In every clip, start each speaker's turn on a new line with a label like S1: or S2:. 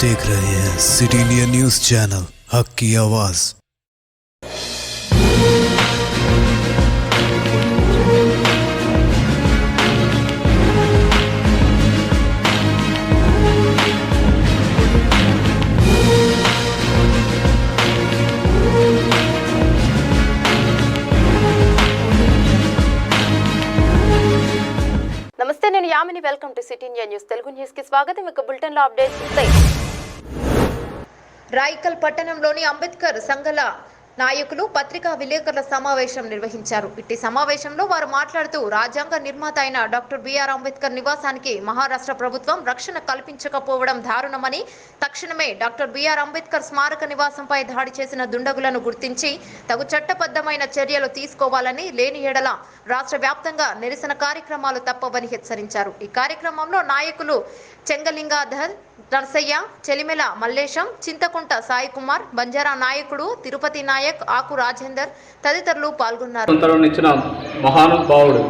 S1: देख रहे हैं सिटी इंडिया न्यूज चैनल हक की आवाज।
S2: నమస్తే, నేను Yamini. Welcome to city India news Telugu news కి స్వాగతం. ఇక బులెటిన్ లో అప్డేట్స్ ఉంటాయి. రాయికల్ పట్టణంలోని అంబేద్కర్ సంఘాల నాయకులు పత్రికా విలేకరుల సమావేశం నిర్వహించారు. ఇట్టి సమావేశంలో వారు మాట్లాడుతూ రాజ్యాంగ నిర్మాత అయిన డాక్టర్ బిఆర్ అంబేద్కర్ నివాసానికి మహారాష్ట్ర ప్రభుత్వం రక్షణ కల్పించకపోవడం దారుణమని, తక్షణమే డాక్టర్ బిఆర్ అంబేద్కర్ స్మారక నివాసంపై దాడి చేసిన దుండగులను గుర్తించి తగు చట్టబద్ధమైన చర్యలు తీసుకోవాలని, లేని ఎడల రాష్ట్ర వ్యాప్తంగా నిరసన కార్యక్రమాలు తప్పవని హెచ్చరించారు. ఈ కార్యక్రమంలో నాయకులు చెంగలింగాధర్, నర్సయ్య, చెలిమెల మల్లేశం, చింతకుంట సాయి కుమార్, బంజారా నాయకుడు తిరుపతి నాయక్, ఆకు రాజేందర్ తదితరులు పాల్గొన్నారు.
S3: మహానుభావుడు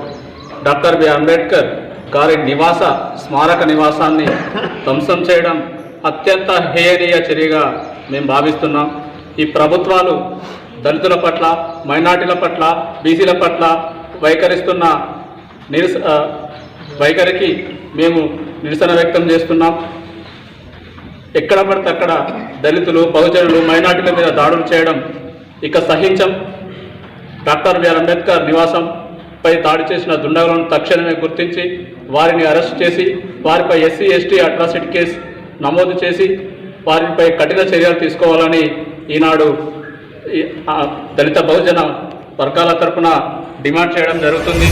S3: డాక్టర్ బి అంబేద్కర్ గారి స్మారక నివాసాన్ని ధ్వంసం చేయడం అత్యంత హేయనీయ చర్యగా మేము భావిస్తున్నాం. ఈ ప్రభుత్వాలు దళితుల పట్ల, మైనార్టీల పట్ల, బీసీల పట్ల వైఖరిస్తున్న వైఖరికి మేము నిరసన వ్యక్తం చేస్తున్నాం. ఎక్కడ పడితే అక్కడ దళితులు, బహుజనులు, మైనార్టీల మీద దాడులు చేయడం ఇక సహించం. డాక్టర్ బిఆర్ అంబేద్కర్ నివాసంపై దాడి చేసిన దుండగులను తక్షణమే గుర్తించి వారిని అరెస్ట్ చేసి వారిపై ఎస్సీ ఎస్టీ అట్రాసిటీ కేసు నమోదు చేసి వారిపై కఠిన చర్యలు తీసుకోవాలని ఈనాడు దళిత బహుజన వర్గాల తరఫున డిమాండ్ చేయడం జరుగుతుంది.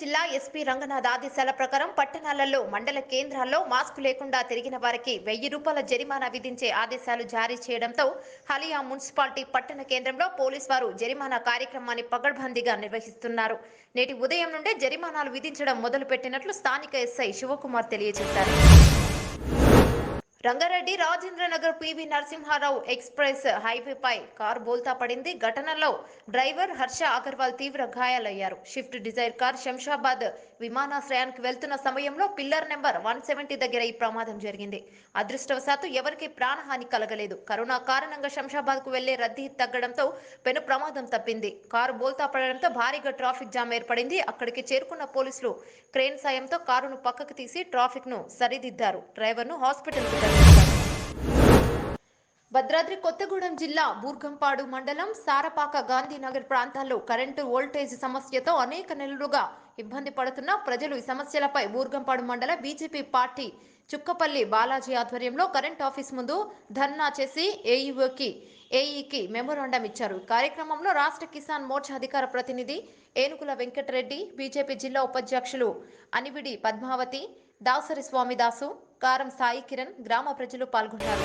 S2: జిల్లా ఎస్పీ రంగనాథ్ ఆదేశాల ప్రకారం పట్టణాలలో, మండల కేంద్రాల్లో మాస్క్ లేకుండా తిరిగిన వారికి 1000 రూపాయల జరిమానా విధించే ఆదేశాలు జారీ చేయడంతో హలియా మున్సిపాలిటీ పట్టణ కేంద్రంలో పోలీసు వారు జరిమానా కార్యక్రమాన్ని పగడ్బందీగా నిర్వహిస్తున్నారు. నేటి ఉదయం నుండే జరిమానాలు విధించడం మొదలుపెట్టినట్లు స్థానిక ఎస్ఐ శివకుమార్ తెలియజేశారు. రంగారెడ్డి రాజేంద్రనగర్ పివి నరసింహారావు ఎక్స్ప్రెస్ హైవేపై కారు బోల్తా పడింది. ఘటనలో డ్రైవర్ హర్ష అగర్వాల్ తీవ్ర గాయాలయ్యారు. షిఫ్ట్ డిజైర్ కార్ శంషాబాద్ విమానాశ్రయానికి వెళ్తున్న సమయంలో పిల్లర్ నెంబర్ 170 దగ్గర ఈ ప్రమాదం జరిగింది. అదృష్టవశాత్తు ఎవరికీ ప్రాణహాని కలగలేదు. కరోనా కారణంగా శంషాబాద్ కు వెళ్లే రద్దీ తగ్గడంతో పెను ప్రమాదం తప్పింది. కారు బోల్తా పడడంతో భారీగా ట్రాఫిక్ జామ్ ఏర్పడింది. అక్కడికి చేరుకున్న పోలీసులు క్రేన్ సాయంతో కారును పక్కకు తీసి ట్రాఫిక్ ను సరిదిద్దారు. డ్రైవర్ ను హాస్పిటల్ కు భద్రాద్రి కొత్తగూడెం జిల్లా బూర్గంపాడు మండలం సారపాక గాంధీనగర్ ప్రాంతాల్లో కరెంటు వోల్టేజ్ సమస్యతో అనేక నెలలుగా ఇబ్బంది పడుతున్న ప్రజలు ఈ సమస్యలపై బూర్గంపాడు మండల బీజేపీ పార్టీ చుక్కపల్లి బాలాజీ ఆధ్వర్యంలో కరెంట్ ఆఫీస్ ముందు ధర్నా చేసి ఏఈకి మెమోరాండం ఇచ్చారు. కార్యక్రమంలో రాష్ట్ర కిసాన్ మోర్చా అధికార ప్రతినిధి ఏనుగుల వెంకటరెడ్డి, బీజేపీ జిల్లా ఉపాధ్యక్షులు అనివిడి పద్మావతి, దాసరి స్వామిదాసు, కారం సాయి కిరణ్, గ్రామ ప్రజలు పాల్గొన్నారు.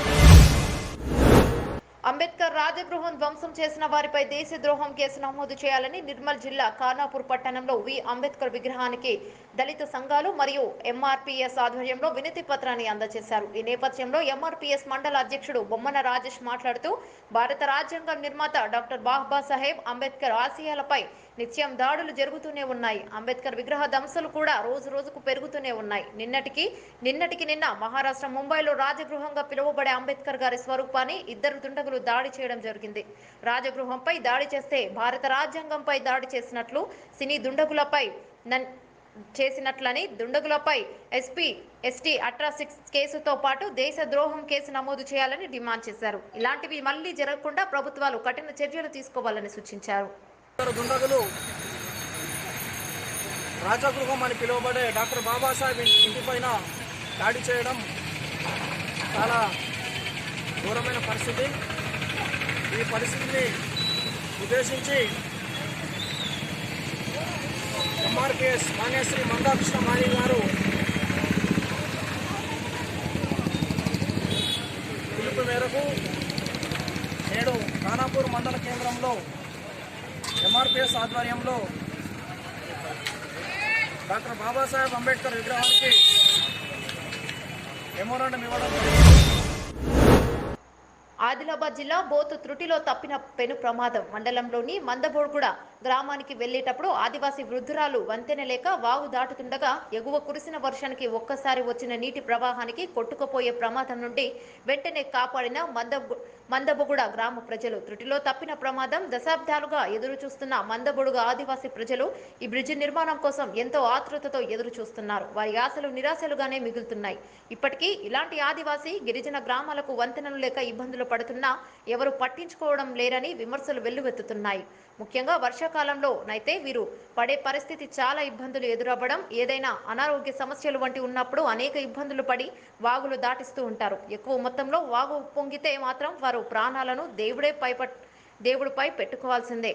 S2: అంబేద్కర్ రాజగృహం ధ్వంసం చేసిన వారిపై దేశద్రోహం కేసు నమోదు చేయాలని నిర్మల్ జిల్లా ఖానాపూర్ పట్టణంలో అంబేద్కర్ విగ్రహానికి దళిత సంఘాలు మరియు ఎంఆర్పీఎస్ ఆధ్వర్యంలో వినతి పత్రాన్ని అందజేశారు. ఈ నేపథ్యంలో ఎంఆర్పీఎస్ మండల అధ్యక్షుడు బొమ్మన రాజేష్ మాట్లాడుతూ భారత రాజ్యాంగం నిర్మాత డాక్టర్ బాబాసాహెబ్ అంబేద్కర్ ఆశయాలపై నిత్యం దాడులు జరుగుతూనే ఉన్నాయి. అంబేద్కర్ విగ్రహ ధ్వంసాలు కూడా రోజు రోజుకు పెరుగుతూనే ఉన్నాయి. నిన్న మహారాష్ట్ర ముంబైలో రాజగృహంగా పిలువబడే అంబేద్కర్ గారి స్వరూపాన్ని ఇద్దరు దుండగులు దాడి చేయడం జరిగింది. రాజగృహంపై దాడి చేస్తే భారత రాజ్యాంగంపై దాడి చేసినట్లు సినీ దుండగులపై దుండగులపై ఎస్పీ ఎస్టీ అట్రాసిటీ కేసుతో పాటు దేశద్రోహం కేసు నమోదు చేయాలని డిమాండ్ చేశారు. ఇలాంటివి మళ్లీ జరగకుండా ప్రభుత్వాలు కఠిన చర్యలు తీసుకోవాలని సూచించారు.
S4: దుండగులు రాజగృహం అని పిలువబడే డాక్టర్ బాబాసాహెబ్ ఇంటిపైన దాడి చేయడం చాలా ఘోరమైన పరిస్థితి. ఈ పరిస్థితిని ఉద్దేశించి ఎంఆర్పీఎస్ మాన్యశ్రీ మందాకృష్ణ మాణి గారు పిలుపు మేరకు నేడు ఖానాపూర్ మండల కేంద్రంలో ఎంఆర్పీఎస్ ఆధ్వర్యంలో డాక్టర్ బాబాసాహెబ్ అంబేద్కర్ విగ్రహానికి మెమోరాండం ఇవ్వడం జరిగింది.
S2: ఆదిలాబాద్ జిల్లా బోతు త్రుటిలో తప్పిన పెను ప్రమాదం. మండలంలోని మందబోడ్గూడ గ్రామానికి వెళ్లేటప్పుడు ఆదివాసీ వృద్ధురాలు వంతెన లేక వాగు దాటుతుండగా ఎగువ కురిసిన వర్షానికి ఒక్కసారి వచ్చిన నీటి ప్రవాహానికి కొట్టుకుపోయే ప్రమాదం నుండి వెంటనే కాపాడిన మందబోగూడ గ్రామ ప్రజలు. త్రుటిలో తప్పిన ప్రమాదం. దశాబ్దాలుగా ఎదురు చూస్తున్న మందబోడుగ ఆదివాసీ ప్రజలు ఈ బ్రిడ్జి నిర్మాణం కోసం ఎంతో ఆతృతతో ఎదురు చూస్తున్నారు. వారి ఆశలు నిరాశలుగానే మిగులుతున్నాయి. ఇప్పటికీ ఇలాంటి ఆదివాసీ గిరిజన గ్రామాలకు వంతెనలు లేక ఇబ్బందులు పడుతున్నా ఎవరు పట్టించుకోవడం లేరని విమర్శలు వెల్లువెత్తుతున్నాయి. ముఖ్యంగా వర్షాకాలంలో నైతే వీరు పడే పరిస్థితి చాలా ఇబ్బందులు ఎదురవ్వడం, ఏదైనా అనారోగ్య సమస్యలు వంటి ఉన్నప్పుడు అనేక ఇబ్బందులు పడి వాగులు దాటిస్తూ ఉంటారు. ఎక్కువ మొత్తంలో వాగు పొంగితే మాత్రం వారు ప్రాణాలను దేవుడిపై పెట్టుకోవాల్సిందే.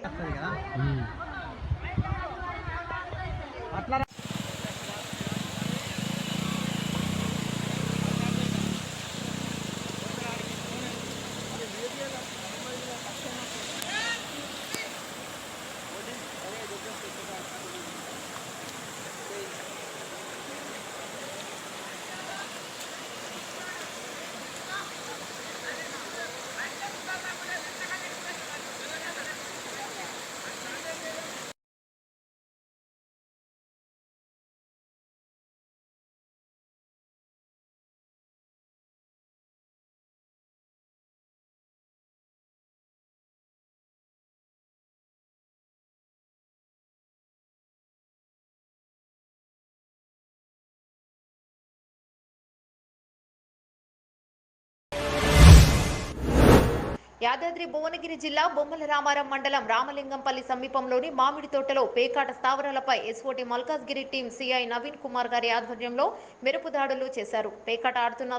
S2: యాదాద్రి భువనగిరి జిల్లా బొమ్మల రామారం మండలం రామలింగంపల్లి సమీపంలోని మామిడి తోటలో పేకాట స్థావరాలపై SOT Malkajgiri team CI Naveen Kumar గారి ఆధ్వర్యంలో మెరుపు దాడులు చేశారు. పేకాట ఆడుతున్న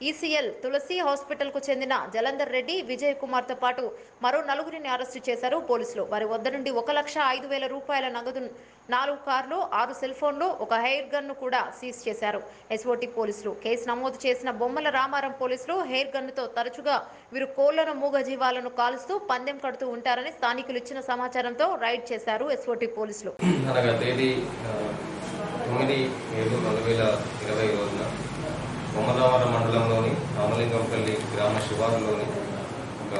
S2: ఈసీఎల్ తులసి హాస్పిటల్ కు చెందిన జలంధర్ రెడ్డి, విజయ్ కుమార్ తో పాటు మరో నలుగురిని అరెస్టు చేశారు పోలీసులు. వారి వద్ద నుండి 1,05,000 రూపాయల నగదు, 4 కార్లు, 6 సెల్ ఫోన్లు, ఒక హెయిర్ గన్ ను కూడా సీజ్ చేశారు ఎస్ఓటి పోలీసులు. కేసు నమోదు చేసిన బొమ్మల రామారం పోలీసులు హెయిర్ గన్ తో తరచుగా వీరు కోళ్లను, మూగజీవాలను కాలుస్తూ పందెం కడుతూ ఉంటారని స్థానికులు ఇచ్చిన సమాచారంతో రైడ్ చేశారు ఎస్ఓటి పోలీసులు.
S5: తేదీ 9/7/2020 రోజున బొమ్మలరామారం మండలంలోని రామలింగంపల్లి గ్రామ శివారులోని ఒక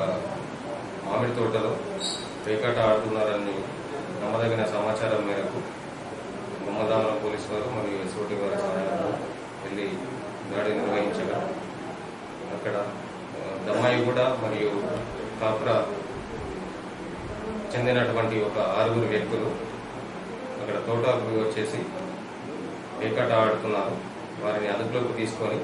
S5: మామిడి తోటలో పేకాట ఆడుతున్నారని నమ్మదగిన సమాచారం మేరకు బొమ్మలరామారం పోలీసు వారు మరియు ఎస్ఓటి వారి సహాయంతో వెళ్ళి దాడి నిర్వహించగా అక్కడ దమ్మాయిగూడ మరియు కాపురా చెందినటువంటి ఒక 6 వ్యక్తులు అక్కడ తోటకు వచ్చేసి పేకాట ఆడుతున్నారు. వారిని అదుపులోకి తీసుకొని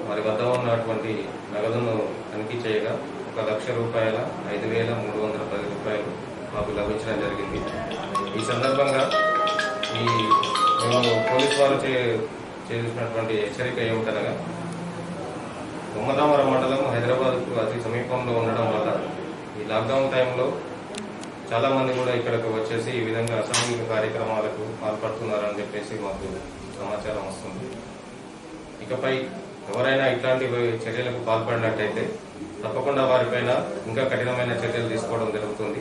S5: వారి వద్ద ఉన్నటువంటి నగదును తనిఖీ చేయగా 1,00,000 రూపాయల 5,310 రూపాయలు మాకు లభించడం జరిగింది. ఈ సందర్భంగా మేము పోలీసు వారు చేసినటువంటి హెచ్చరిక ఏమిటనగా బొమ్మలరామారం మండలం హైదరాబాద్కు అతి సమీపంలో ఉండడం వల్ల ఈ లాక్డౌన్ టైంలో చాలామంది కూడా ఇక్కడికి వచ్చేసి ఈ విధంగా అసాంఘిక కార్యక్రమాలకు పాల్పడుతున్నారని చెప్పేసి మాకు సమాచారం వస్తుంది. ఇకపై ఎవరైనా ఇట్లాంటి చర్యలకు పాల్పడినట్టయితే తప్పకుండా వారిపైన ఇంకా కఠినమైన చర్యలు తీసుకోవడం జరుగుతుంది.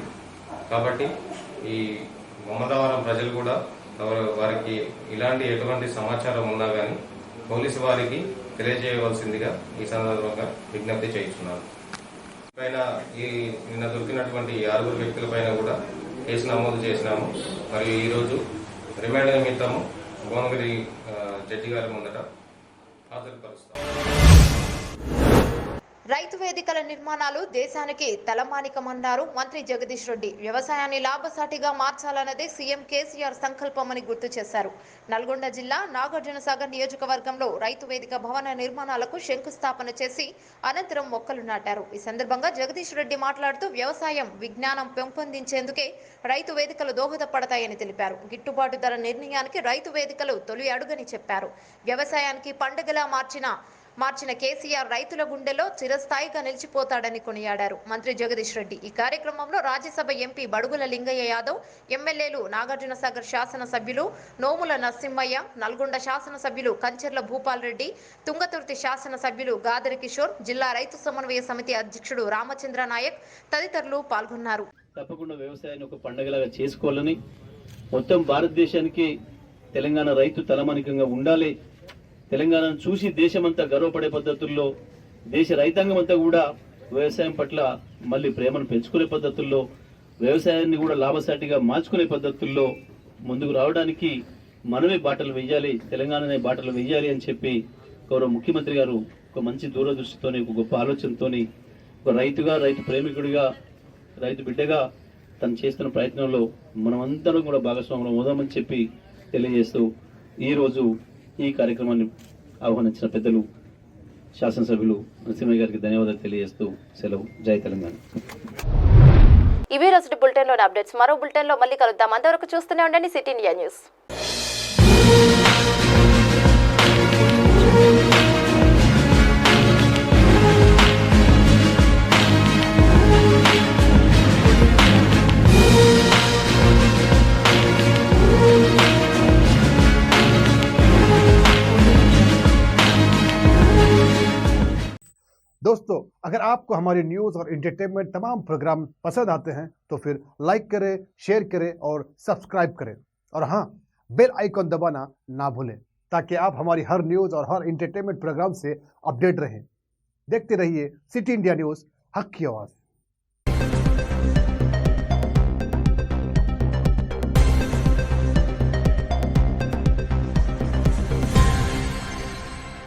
S5: కాబట్టి ఈ బొమ్మలరామారం ప్రజలు కూడా వారికి ఇలాంటి ఎటువంటి సమాచారం ఉన్నా కానీ పోలీసు వారికి తెలియజేయవలసిందిగా ఈ సందర్భంగా విజ్ఞప్తి చేయించున్నాను. పైన నిన్న దొరికినటువంటి 6 వ్యక్తులపైన కూడా కేసు నమోదు చేసినాము. మరియు ఈరోజు రిమాండ్ నిమిత్తము భువనగిరి జడ్జి గారి ముందట హాజరుపరుస్తాము.
S2: రైతు వేదికల నిర్మాణాలు దేశానికి తలమానికమన్నారు మంత్రి జగదీష్ రెడ్డి. వ్యవసాయాన్ని లాభసాటిగా మార్చాలన్నదే సీఎం కేసీఆర్ సంకల్పమని గుర్తు చేశారు. నల్గొండ జిల్లా నాగార్జునసాగర్ నియోజకవర్గంలో రైతు వేదిక భవన నిర్మాణాలకు శంకుస్థాపన చేసి అనంతరం మొక్కలు నాటారు. ఈ సందర్భంగా జగదీష్ రెడ్డి మాట్లాడుతూ వ్యవసాయం విజ్ఞానం పెంపొందించేందుకే రైతు వేదికలు దోహదపడతాయని తెలిపారు. గిట్టుబాటు ధర నిర్ణయానికి రైతు వేదికలు తొలి అడుగని చెప్పారు. వ్యవసాయానికి పండుగలా మార్చిన కేసీఆర్ రైతుల గుండెలో చిరస్థాయిగా నిలిచిపోతాడని కొనియాడారు మంత్రి జగదీష్ రెడ్డి. ఈ కార్యక్రమంలో రాజ్యసభ ఎంపీ బడుగుల లింగయ్య యాదవ్, ఎమ్మెల్యేలు నాగార్జునసాగర్ శాసనసభ్యులు నోముల నరసింహయ్య, నల్గొండ శాసనసభ్యులు కంచెర్ల భూపాల్ రెడ్డి, తుంగతుర్తి శాసనసభ్యులు గాదరి కిషోర్, జిల్లా రైతు సమన్వయ సమితి అధ్యక్షుడు రామచంద్ర నాయక్ తదితరులు పాల్గొన్నారు.
S6: తప్పకుండా వ్యవసాయాన్ని ఒక పండుగలాగా చేసుకోవాలని, మొత్తం భారతదేశానికి తెలంగాణ రైతు తలమానికంగా ఉండాలి, తెలంగాణను చూసి దేశమంతా గర్వపడే పద్ధతుల్లో దేశ రైతాంగం అంతా కూడా వ్యవసాయం పట్ల మళ్ళీ ప్రేమను పెంచుకునే పద్ధతుల్లో, వ్యవసాయాన్ని కూడా లాభసాటిగా మార్చుకునే పద్ధతుల్లో ముందుకు రావడానికి మనమే బాటలు వేయాలి, తెలంగాణనే బాటలు వేయాలి అని చెప్పి గౌరవ ముఖ్యమంత్రి గారు ఒక మంచి దూరదృష్టితోని, ఒక గొప్ప ఆలోచనతోని, ఒక రైతుగా, రైతు ప్రేమికుడిగా, రైతు బిడ్డగా తను చేస్తున్న ప్రయత్నంలో మనమందరం కూడా భాగస్వాములు అవుదామని చెప్పి తెలియజేస్తూ ఈరోజు ఈ కార్యక్రమాన్ని ఆహ్వానించిన పెద్దలు శాసనసభ్యులు నరసింహయ్య గారికి ధన్యవాదాలు తెలియజేస్తూ సెలవు. జై తెలంగాణ.
S2: ఇవే రోజు బులెటిన్ లోని అప్డేట్స్. మరో బులెటిన్ లో మళ్ళీ కలుద్దాం. అంతవరకు చూస్తూనే ఉండండి సిటీ ఇండియా న్యూస్.
S7: दोस्तों, अगर आपको हमारी न्यूज़ और एंटरटेनमेंट तमाम प्रोग्राम पसंद आते हैं तो फिर लाइक करें, शेयर करें और सब्सक्राइब करें, और हाँ, बेल आइकॉन दबाना ना भूलें ताकि आप हमारी हर न्यूज़ और हर एंटरटेनमेंट प्रोग्राम से अपडेट रहें। देखते रहिए सिटी इंडिया न्यूज़, हक की आवाज़।